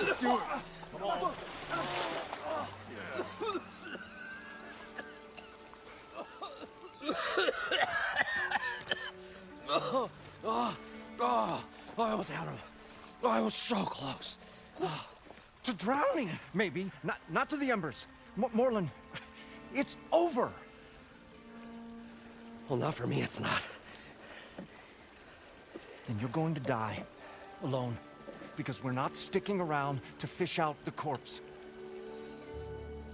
Do it. Come on. I almost had him. I was so close. To drowning, maybe. Not to the embers. Moreland, it's over. Well, not for me, it's not. Then you're going to die. Alone. Because we're not sticking around to fish out the corpse.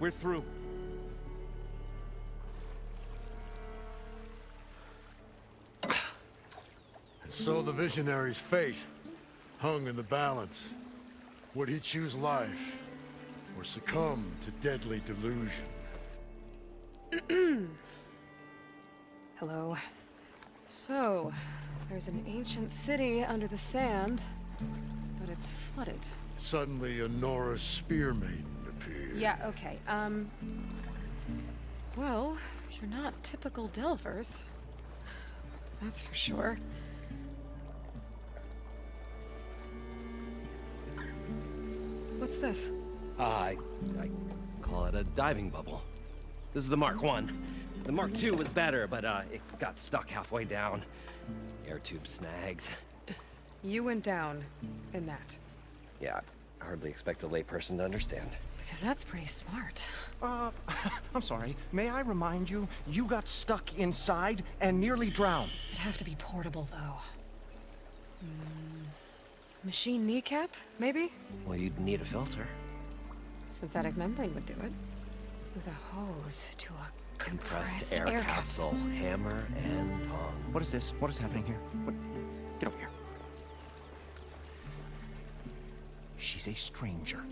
We're through. So the visionary's fate hung in the balance. Would he choose life, or succumb to deadly delusion? Hello. So, there's an ancient city under the sand, but it's flooded. Suddenly, a Norse spear maiden appeared. Yeah, okay. Well, you're not typical Delvers. That's for sure. What's this? I call it a diving bubble. This is the Mark I. The Mark II was better, but it got stuck halfway down. Air tube snagged. You went down in that. Yeah, I hardly expect a layperson to understand. Because that's pretty smart. I'm sorry. May I remind you, you got stuck inside and nearly drowned. It'd have to be portable, though. Machine kneecap, maybe? Well, you'd need a filter. Synthetic membrane would do it. With a hose to a compressed air capsule. Hammer and tongs. What is this? What is happening here? What? Get over here. She's a stranger.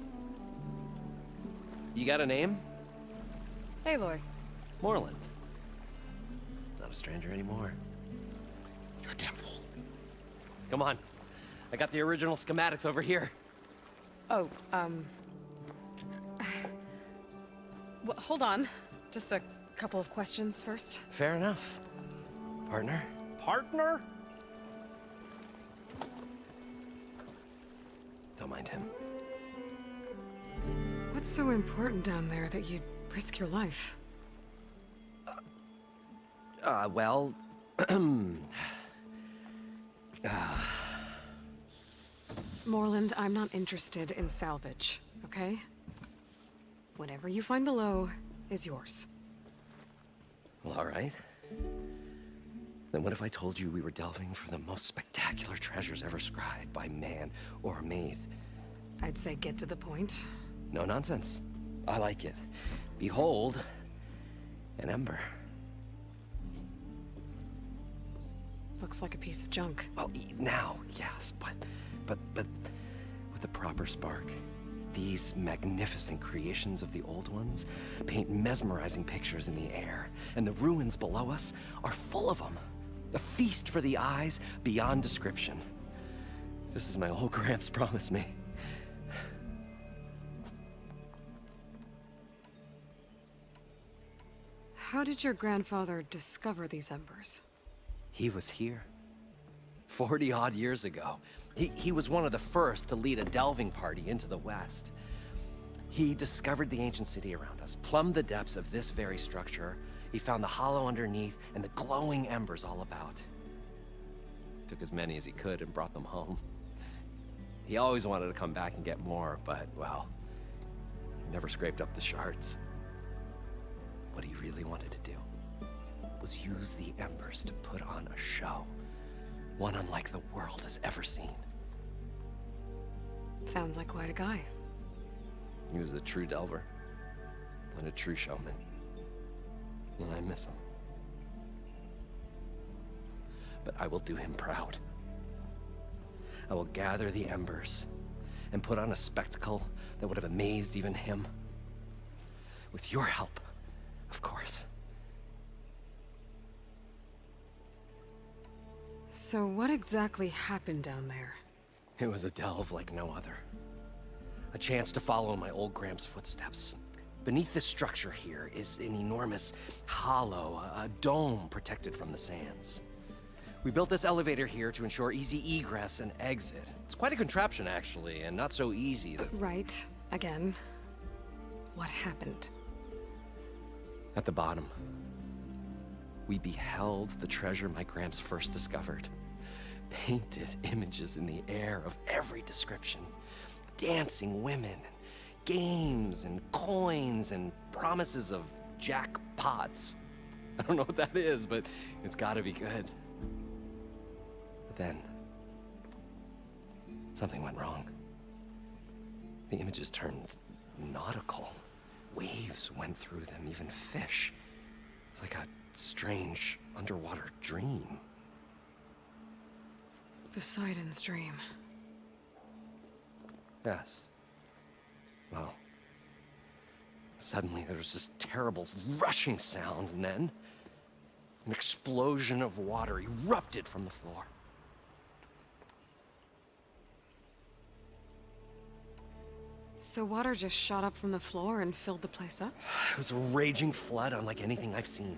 You got a name? Aloy. Moreland. Not a stranger anymore. You're a damn fool. Come on. I got the original schematics over here. Oh, well, hold on. Just a couple of questions first. Fair enough. Partner? Partner? Don't mind him. What's so important down there that you'd risk your life? Well... Moreland, I'm not interested in salvage, okay? Whatever you find below is yours. Well, all right. Then what if I told you we were delving for the most spectacular treasures ever scribed by man or maid? I'd say get to the point. No nonsense. I like it. Behold, an ember. Looks like a piece of junk. Well, now, yes, but with a proper spark. These magnificent creations of the old ones paint mesmerizing pictures in the air, and the ruins below us are full of them. A feast for the eyes beyond description. Just as my old Gramps promised me. How did your grandfather discover these embers? He was here. 40-odd years ago. He was one of the first to lead a delving party into the West. He discovered the ancient city around us, plumbed the depths of this very structure. He found the hollow underneath and the glowing embers all about. Took as many as he could and brought them home. He always wanted to come back and get more, but, well, he never scraped up the shards. What he really wanted to do was use the embers to put on a show. One unlike the world has ever seen. Sounds like quite a guy. He was a true delver and a true showman. And I miss him. But I will do him proud. I will gather the embers and put on a spectacle that would have amazed even him. With your help, of course. So what exactly happened down there? It was a delve like no other. A chance to follow my old Gramps' footsteps. Beneath this structure here is an enormous hollow, a dome protected from the sands. We built this elevator here to ensure easy egress and exit. It's quite a contraption, actually, and not so easy to... Right. Again. What happened? At the bottom, we beheld the treasure my Gramps first discovered. Painted images in the air of every description. Dancing women, games and coins and promises of jackpots. I don't know what that is, but it's gotta be good. But then, something went wrong. The images turned nautical. Waves went through them, even fish. It's like a strange underwater dream. Poseidon's dream. Yes. Well, suddenly there was this terrible rushing sound, and then an explosion of water erupted from the floor. So water just shot up from the floor and filled the place up? It was a raging flood unlike anything I've seen.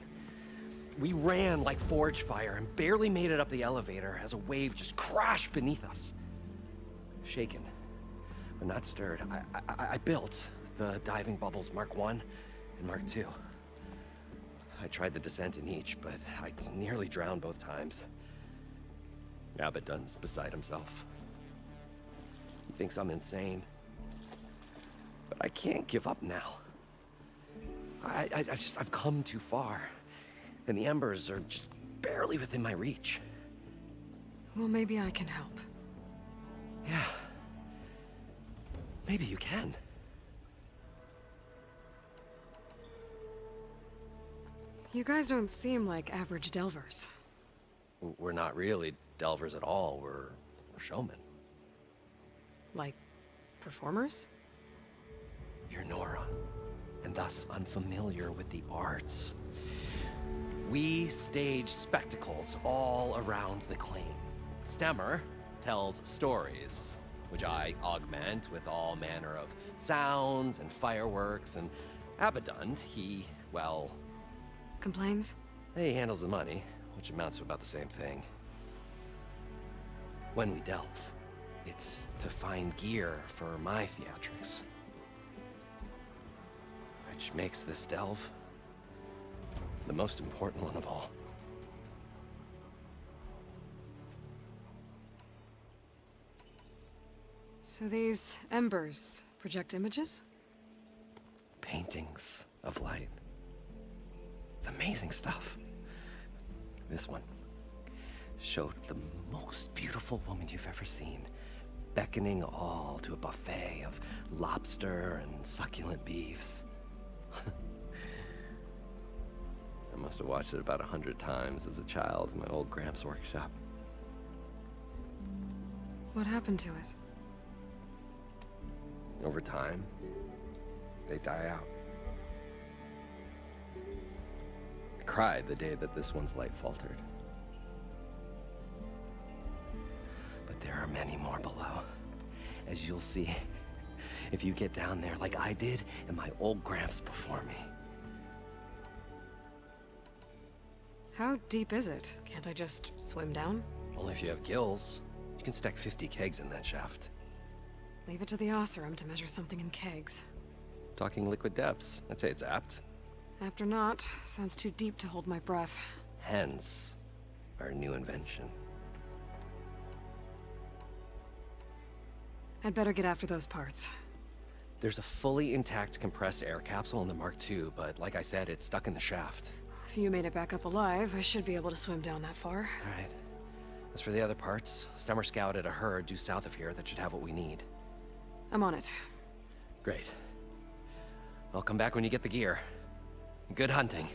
We ran like forge fire and barely made it up the elevator as a wave just crashed beneath us. Shaken, but not stirred, I built the diving bubbles Mark I and Mark II. I tried the descent in each, but I nearly drowned both times. Abaddon's beside himself. He thinks I'm insane. But I can't give up now. I've come too far. And the embers are just barely within my reach. Well, maybe I can help. Yeah. Maybe you can. You guys don't seem like average delvers. We're not really delvers at all. We're showmen. Like, performers? You're Nora, and thus unfamiliar with the arts. We stage spectacles all around the claim. Stemmer tells stories, which I augment with all manner of sounds and fireworks, and Abaddon, well... Complains? He handles the money, which amounts to about the same thing. When we delve, it's to find gear for my theatrics. Which makes this delve the most important one of all. So these embers project images? Paintings of light. It's amazing stuff. This one showed the most beautiful woman you've ever seen, beckoning all to a buffet of lobster and succulent beefs. I must have watched it about 100 times as a child in my old Gramps workshop. What happened to it? Over time, they die out. I cried the day that this one's light faltered. But there are many more below, as you'll see if you get down there like I did and my old Gramps before me. How deep is it? Can't I just swim down? Only if you have gills. You can stack 50 kegs in that shaft. Leave it to the Osseram to measure something in kegs. Talking liquid depths, I'd say it's apt. After not, sounds too deep to hold my breath. Hence, our new invention. I'd better get after those parts. There's a fully intact compressed air capsule in the Mark II, but like I said, it's stuck in the shaft. If you made it back up alive, I should be able to swim down that far. All right. As for the other parts, Stemmer scouted a herd due south of here that should have what we need. I'm on it. Great. I'll come back when you get the gear. Good hunting.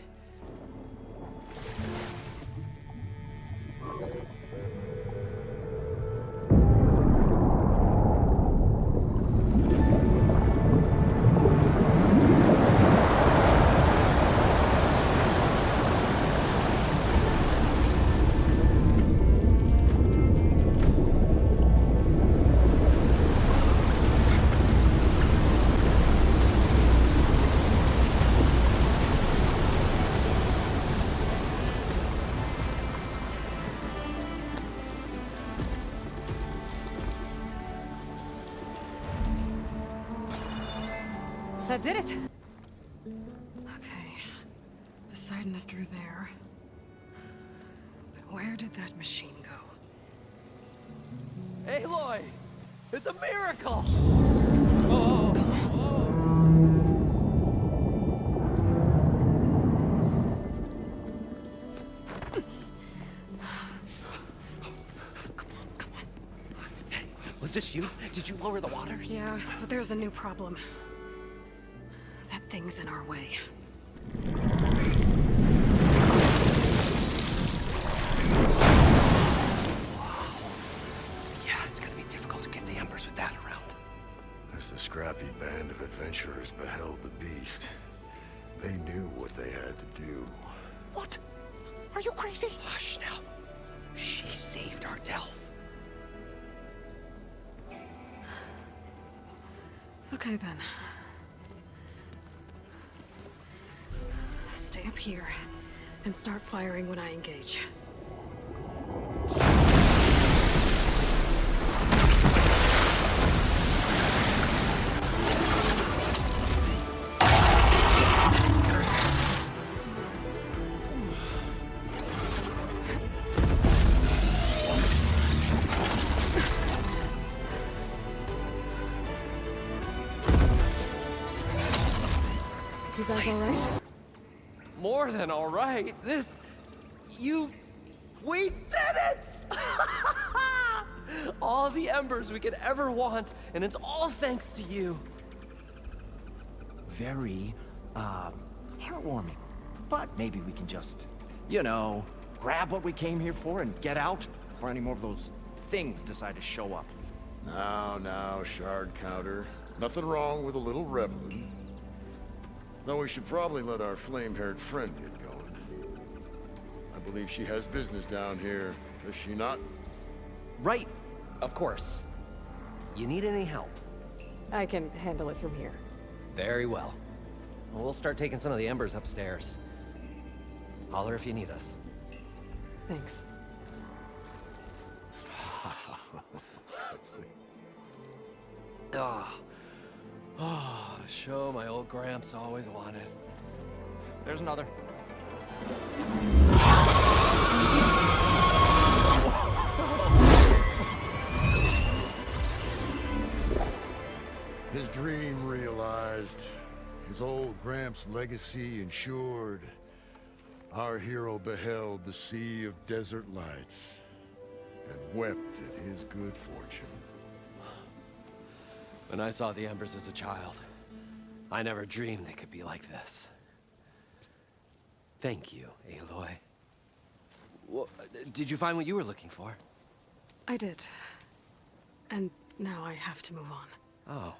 That did it! Okay. Poseidon is through there. But where did that machine go? Aloy! It's a miracle! Was this you? Did you lower the waters? Yeah, but there's a new problem. That thing's in our way. Yeah, it's gonna be difficult to get the embers with that around. As the scrappy band of adventurers beheld the beast, they knew what they had to do. What? Are you crazy? Hush now. She saved our Delph. Okay then. Stay up here and start firing when I engage. You guys all right? More than all right. We did it! All the embers we could ever want, and it's all thanks to you. Very, heartwarming. But maybe we can just, you know, grab what we came here for and get out before any more of those things decide to show up. Now, shard counter. Nothing wrong with a little reveling. Though we should probably let our flame-haired friend get going. I believe she has business down here, does she not? Right, of course. You need any help? I can handle it from here. Very well. We'll start taking some of the embers upstairs. Holler if you need us. Thanks. Oh, the show my old Gramps always wanted. There's another. His dream realized. His old Gramps' legacy ensured. Our hero beheld the sea of desert lights and wept at his good fortune. When I saw the embers as a child, I never dreamed they could be like this. Thank you, Aloy. Well, did you find what you were looking for? I did. And now I have to move on.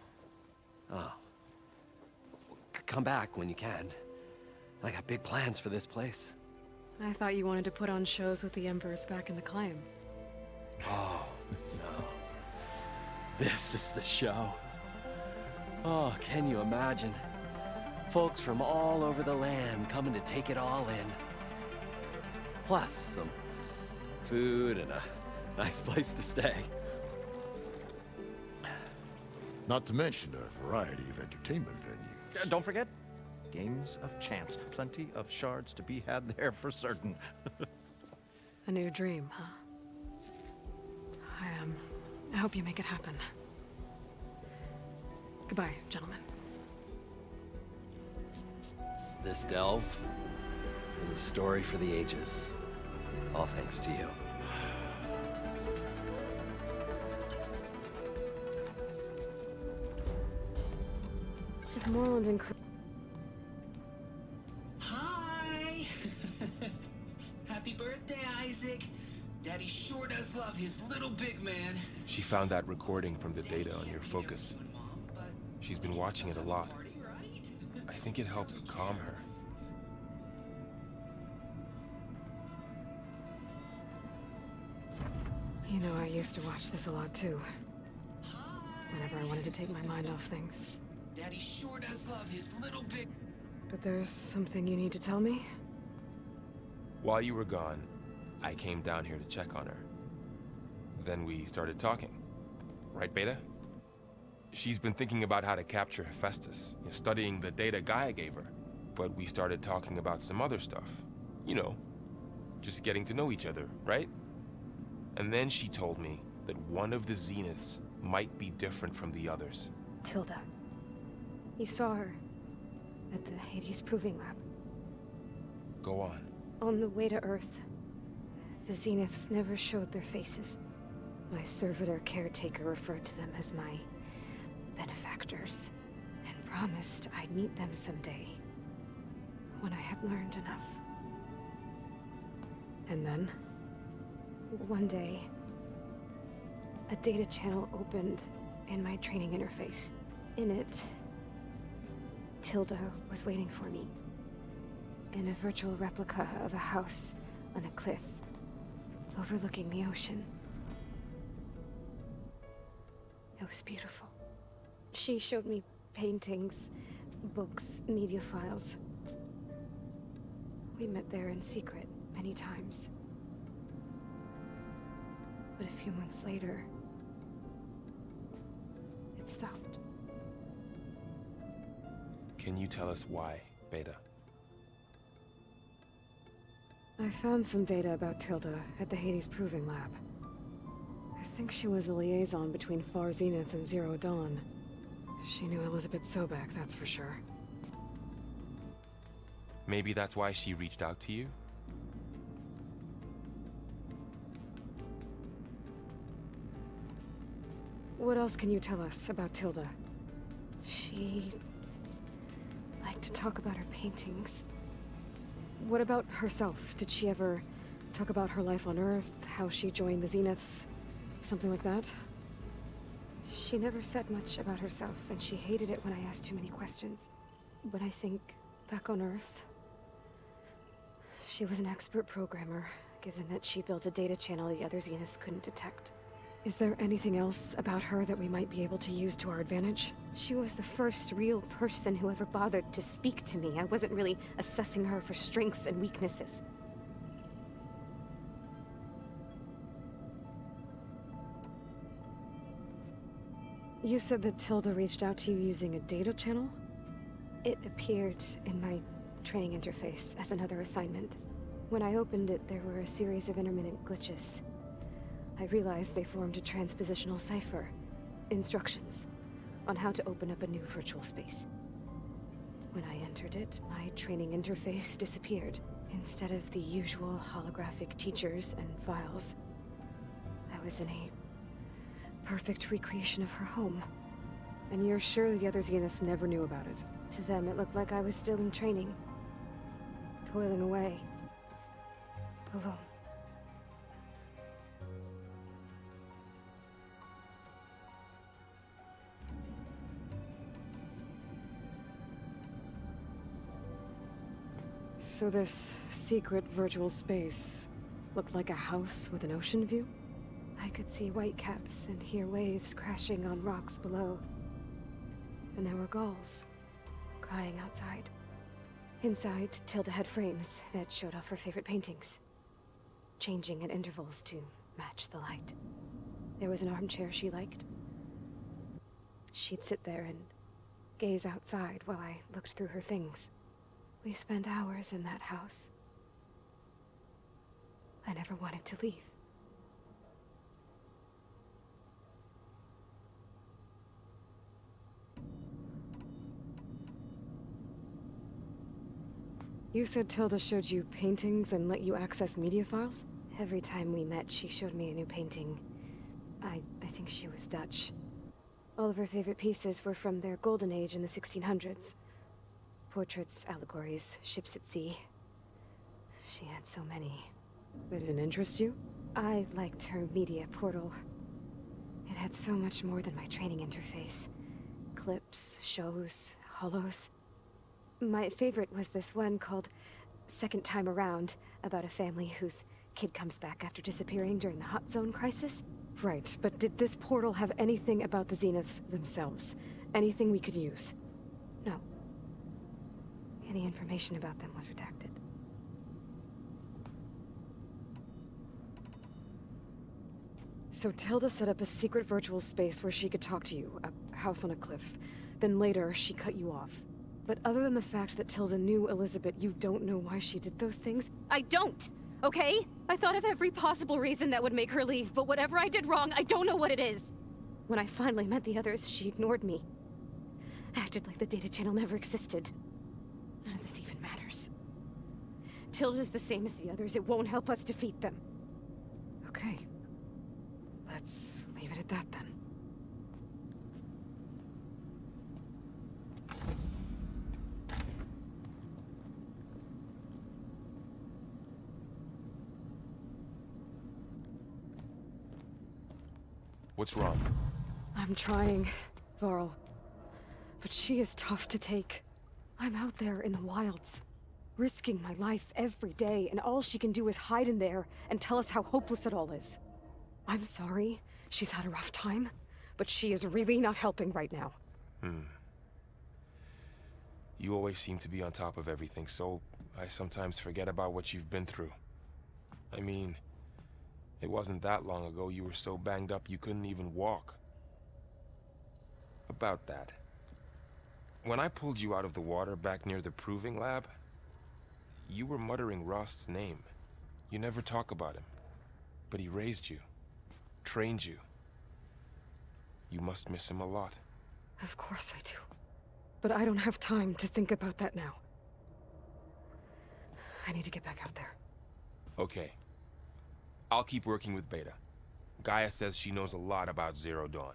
Oh. Come back when you can. I got big plans for this place. I thought you wanted to put on shows with the Embers back in the claim. Oh, no. This is the show. Oh, can you imagine? Folks from all over the land coming to take it all in. Plus some food and a nice place to stay. Not to mention a variety of entertainment venues. Don't forget, games of chance. Plenty of shards to be had there for certain. A new dream, huh? I hope you make it happen. Goodbye, gentlemen. This delve is a story for the ages. All thanks to you. If Moreland and Hi! Happy birthday, Isaac. Daddy sure does love his little big man. She found that recording from the data on your focus. She's been watching it a lot. I think it helps calm her. You know, I used to watch this a lot too. Whenever I wanted to take my mind off things. Daddy sure does love his little big... But there's something you need to tell me? While you were gone, I came down here to check on her. Then we started talking. Right, Beta? She's been thinking about how to capture Hephaestus, studying the data Gaia gave her. But we started talking about some other stuff. You know, just getting to know each other, right? And then she told me that one of the Zeniths might be different from the others. Tilda. You saw her at the Hades Proving Lab. Go on. On the way to Earth, the Zeniths never showed their faces. My servitor caretaker referred to them as my benefactors, and promised I'd meet them someday, when I had learned enough. And then, one day, a data channel opened in my training interface. In it, Tilda was waiting for me, in a virtual replica of a house on a cliff, overlooking the ocean. It was beautiful. She showed me paintings, books, media files. We met there in secret many times. But a few months later, it stopped. Can you tell us why, Beta? I found some data about Tilda at the Hades Proving Lab. I think she was a liaison between Far Zenith and Zero Dawn. She knew Elizabeth Sobek, that's for sure. Maybe that's why she reached out to you? What else can you tell us about Tilda? She liked to talk about her paintings. What about herself? Did she ever talk about her life on Earth, how she joined the Zeniths, something like that? She never said much about herself, and she hated it when I asked too many questions. But I think, back on Earth, she was an expert programmer, given that she built a data channel the other Zeniths couldn't detect. Is there anything else about her that we might be able to use to our advantage? She was the first real person who ever bothered to speak to me. I wasn't really assessing her for strengths and weaknesses. You said that Tilda reached out to you using a data channel? It appeared in my training interface as another assignment. When I opened it, there were a series of intermittent glitches. I realized they formed a transpositional cipher. Instructions on how to open up a new virtual space. When I entered it, my training interface disappeared. Instead of the usual holographic teachers and files, I was in a perfect recreation of her home. And you're sure the other Zeniths never knew about it? To them, it looked like I was still in training. Toiling away. Alone. So this secret virtual space looked like a house with an ocean view? I could see whitecaps and hear waves crashing on rocks below. And there were gulls crying outside. Inside, Tilda had frames that showed off her favorite paintings, changing at intervals to match the light. There was an armchair she liked. She'd sit there and gaze outside while I looked through her things. We spent hours in that house. I never wanted to leave. You said Tilda showed you paintings and let you access media files? Every time we met, she showed me a new painting. I think she was Dutch. All of her favorite pieces were from their golden age in the 1600s. Portraits, allegories, ships at sea. She had so many. They didn't interest you? I liked her media portal. It had so much more than my training interface. Clips, shows, holos. My favorite was this one called Second Time Around, about a family whose kid comes back after disappearing during the Hot Zone crisis. Right, but did this portal have anything about the Zeniths themselves? Anything we could use? No. Any information about them was redacted. So Tilda set up a secret virtual space where she could talk to you house on a cliff. Then later, she cut you off. But other than the fact that Tilda knew Elizabeth, you don't know why she did those things? I don't! Okay? I thought of every possible reason that would make her leave, but whatever I did wrong, I don't know what it is. When I finally met the others, she ignored me. Acted like the data channel never existed. None of this even matters. Tilda's the same as the others. It won't help us defeat them. Okay. Let's leave it at that then. What's wrong? I'm trying, Varl. But she is tough to take. I'm out there in the wilds, risking my life every day, and all she can do is hide in there and tell us how hopeless it all is. I'm sorry, she's had a rough time, but she is really not helping right now. You always seem to be on top of everything, so I sometimes forget about what you've been through. I mean, it wasn't that long ago you were so banged up you couldn't even walk. About that. When I pulled you out of the water back near the proving lab, you were muttering Rost's name. You never talk about him. But he raised you, trained you. You must miss him a lot. Of course I do. But I don't have time to think about that now. I need to get back out there. Okay. I'll keep working with Beta. Gaia says she knows a lot about Zero Dawn.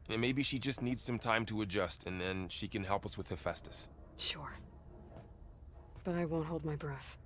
And maybe she just needs some time to adjust, and then she can help us with Hephaestus. Sure. But I won't hold my breath.